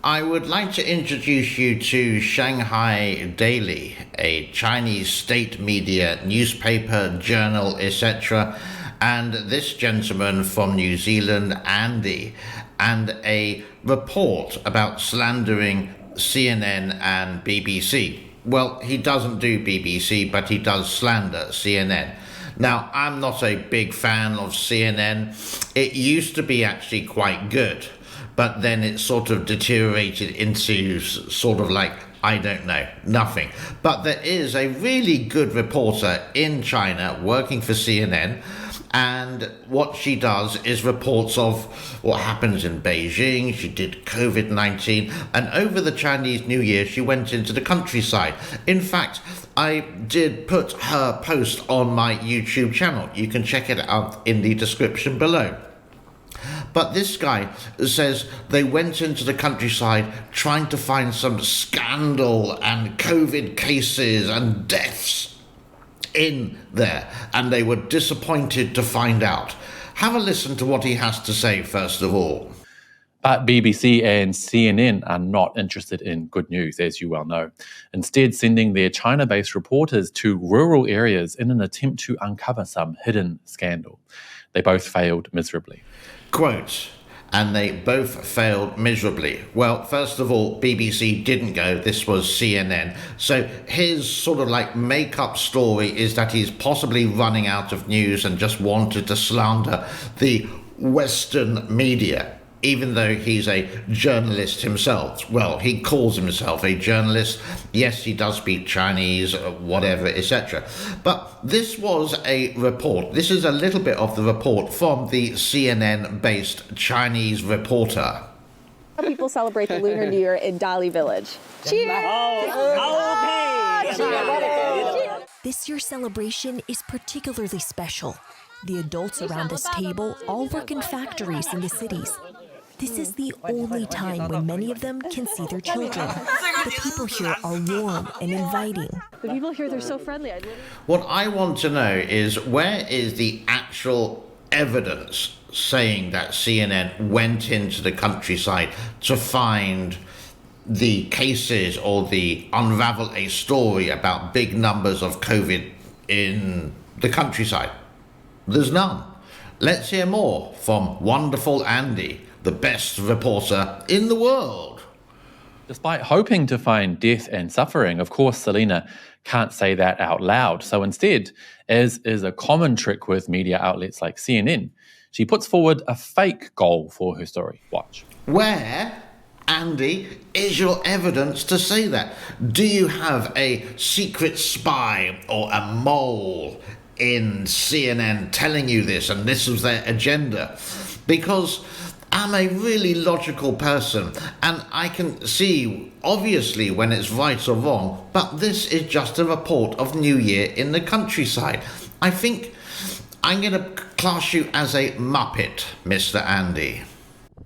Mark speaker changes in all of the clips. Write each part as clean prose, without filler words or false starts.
Speaker 1: I would like to introduce you to Shanghai Daily, a Chinese state media, newspaper, journal, etc., and this gentleman from New Zealand, Andy, and a report about slandering CNN and BBC. Well, he doesn't do BBC, but he does slander CNN. Now, I'm not a big fan of CNN. It used to be actually quite good, but then it sort of deteriorated into sort of like, I don't know, nothing. But there is a really good reporter in China working for CNN, and what she does is reports of what happens in Beijing. She did COVID-19, and over the Chinese New Year, she went into the countryside. In fact, I did put her post on my YouTube channel. You can check it out in the description below. But this guy says they went into the countryside trying to find some scandal and COVID cases and deaths in there, and they were disappointed to find out. Have a listen to what he has to say first of all.
Speaker 2: But BBC and CNN are not interested in good news, as you well know, instead sending their China-based reporters to rural areas in an attempt to uncover some hidden scandal. They both failed miserably.
Speaker 1: Quote, and they both failed miserably. Well, first of all, BBC didn't go, this was CNN. So his sort of like make-up story is that he's possibly running out of news and just wanted to slander the Western media, even though he's a journalist himself. Well, he calls himself a journalist. Yes, he does speak Chinese, whatever, etc. But this was a report. This is a little bit of the report from the CNN-based Chinese reporter.
Speaker 3: People celebrate the Lunar New Year in Dali Village. Cheers!
Speaker 4: This year's celebration is particularly special. The adults around this table all work in factories in the cities. This is the only time when many of them can see their children. The people here are warm and inviting.
Speaker 3: The people here, they're so friendly.
Speaker 1: What I want to know is, where is the actual evidence saying that CNN went into the countryside to find the cases or the unravel a story about big numbers of COVID in the countryside? There's none. Let's hear more from wonderful Andy, the best reporter in the world.
Speaker 2: Despite hoping to find death and suffering, of course, Selena can't say that out loud. So instead, as is a common trick with media outlets like CNN, she puts forward a fake goal for her story. Watch.
Speaker 1: Where, Andy, is your evidence to say that? Do you have a secret spy or a mole in CNN telling you this and this was their agenda? Because I'm a really logical person and I can see obviously when it's right or wrong, but this is just a report of New Year in the countryside. I think I'm going to class you as a Muppet, Mr. Andy.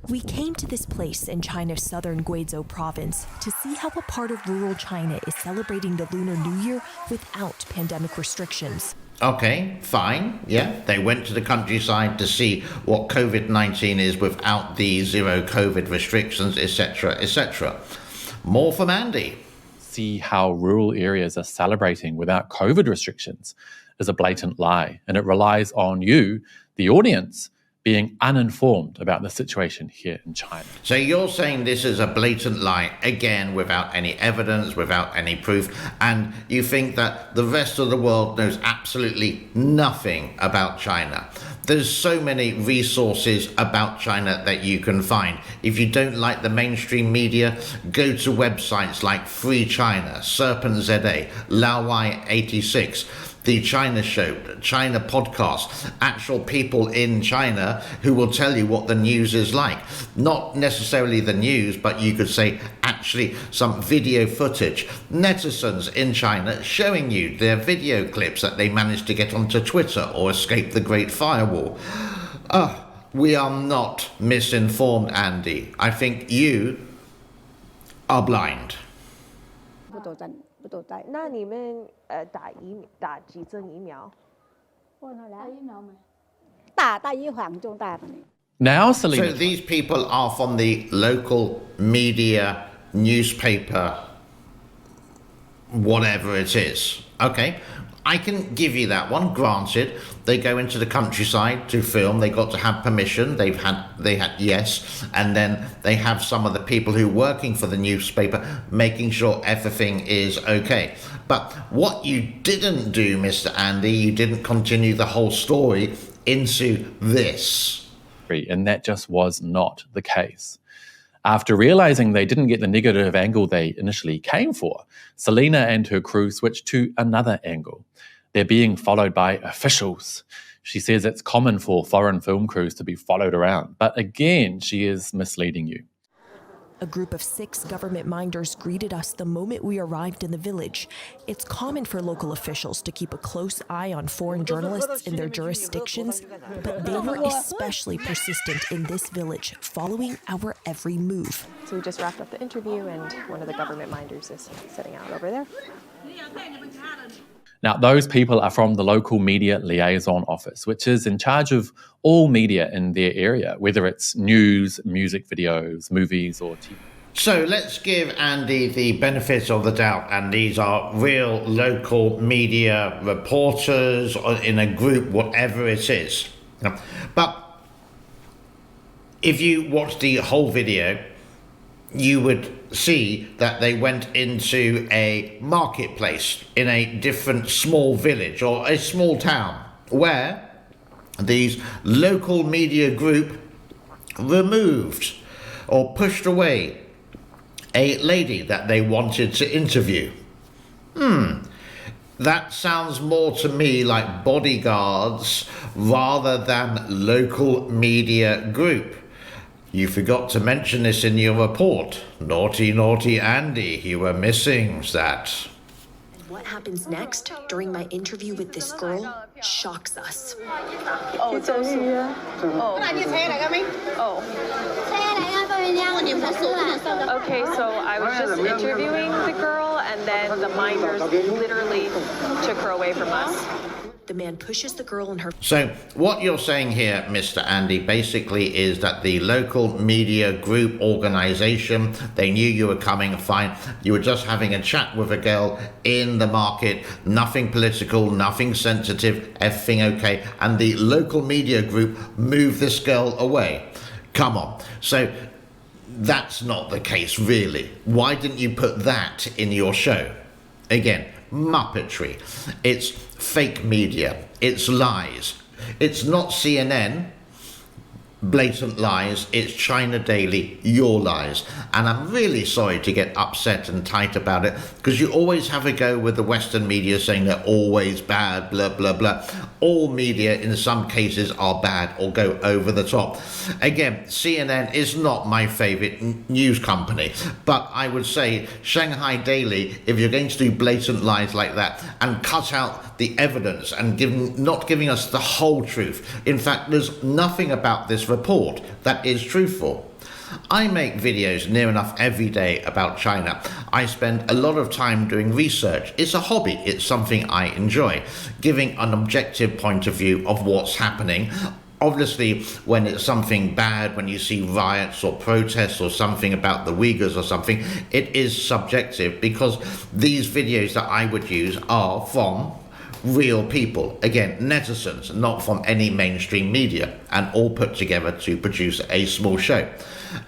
Speaker 4: We came to this place in China's southern Guizhou province to see how a part of rural China is celebrating the Lunar New Year without pandemic restrictions.
Speaker 1: Okay, fine, yeah. They went to the countryside to see what COVID-19 is without the zero COVID restrictions, etc., etc. More from Andy.
Speaker 2: See how rural areas are celebrating without COVID restrictions is a blatant lie, and it relies on you, the audience, being uninformed about the situation here in China.
Speaker 1: So you're saying this is a blatant lie, again, without any evidence, without any proof, and you think that the rest of the world knows absolutely nothing about China. There's so many resources about China that you can find. If you don't like the mainstream media, go to websites like Free China, Serpent ZA, Laowai 86, The China Show, China Podcast, actual people in China who will tell you what the news is like. Not necessarily the news, but you could say actually some video footage. Netizens in China showing you their video clips that they managed to get onto Twitter or escape the Great Firewall. We are not misinformed, Andy. I think you are blind.
Speaker 5: 不都带？那你们打几针疫苗？
Speaker 6: 打疫苗没？
Speaker 5: 打一环中打的呢。
Speaker 2: Now, Selena.
Speaker 1: So these people are from the local media, newspaper, whatever it is. Okay, I can give you that one. Granted, they go into the countryside to film. They got to have permission. They had yes, and then they have some of the people who are working for the newspaper making sure everything is okay. But what you didn't do, Mr. Andy, you didn't continue the whole story into this.
Speaker 2: And that just was not the case. After realizing they didn't get the negative angle they initially came for, Selena and her crew switched to another angle. They're being followed by officials. She says it's common for foreign film crews to be followed around, but again, she is misleading you.
Speaker 4: A group of 6 government minders greeted us the moment we arrived in the village. It's common for local officials to keep a close eye on foreign journalists in their jurisdictions, but they were especially persistent in this village, following our every move.
Speaker 3: So we just wrapped up the interview, and one of the government minders is sitting out over there.
Speaker 2: Now, those people are from the local media liaison office, which is in charge of all media in their area, whether it's news, music videos, movies, or TV.
Speaker 1: So let's give Andy the benefit of the doubt, and these are real local media reporters or in a group, whatever it is. But if you watch the whole video, you would see that they went into a marketplace in a different small village or a small town where these local media group removed or pushed away a lady that they wanted to interview. That sounds more to me like bodyguards rather than local media group. You forgot to mention this in your report. Naughty, naughty Andy, you were missing that.
Speaker 4: What happens next during my interview with this girl shocks us.
Speaker 3: Oh, it's so sweet. Okay, so I was just interviewing the girl, and then the minders literally took her away from us.
Speaker 4: The man pushes the girl in her...
Speaker 1: So what you're saying here, Mr. Andy, basically is that the local media group organization, they knew you were coming, fine. You were just having a chat with a girl in the market, nothing political, nothing sensitive, everything okay. And the local media group moved this girl away. Come on. So that's not the case, really. Why didn't you put that in your show? Again, muppetry. It's fake media. It's lies. It's not CNN, blatant lies. It's China Daily, your lies. And I'm really sorry to get upset and tight about it, because you always have a go with the Western media saying they're always bad, blah, blah, blah. All media in some cases are bad or go over the top. Again, CNN is not my favorite news company, but I would say Shanghai Daily, if you're going to do blatant lies like that and cut out the evidence and not giving us the whole truth. In fact, there's nothing about this report that is truthful. I make videos near enough every day about China. I spend a lot of time doing research. It's a hobby. It's something I enjoy, giving an objective point of view of what's happening. Obviously, when it's something bad, when you see riots or protests or something about the Uyghurs or something, it is subjective, because these videos that I would use are from real people, again, netizens, not from any mainstream media, and all put together to produce a small show.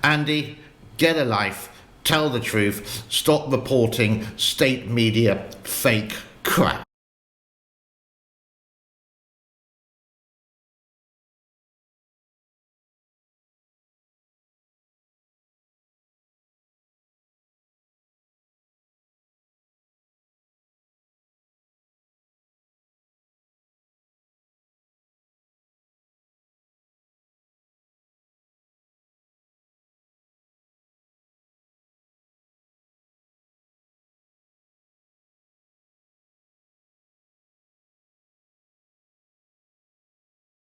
Speaker 1: Andy, get a life, tell the truth, stop reporting state media fake crap.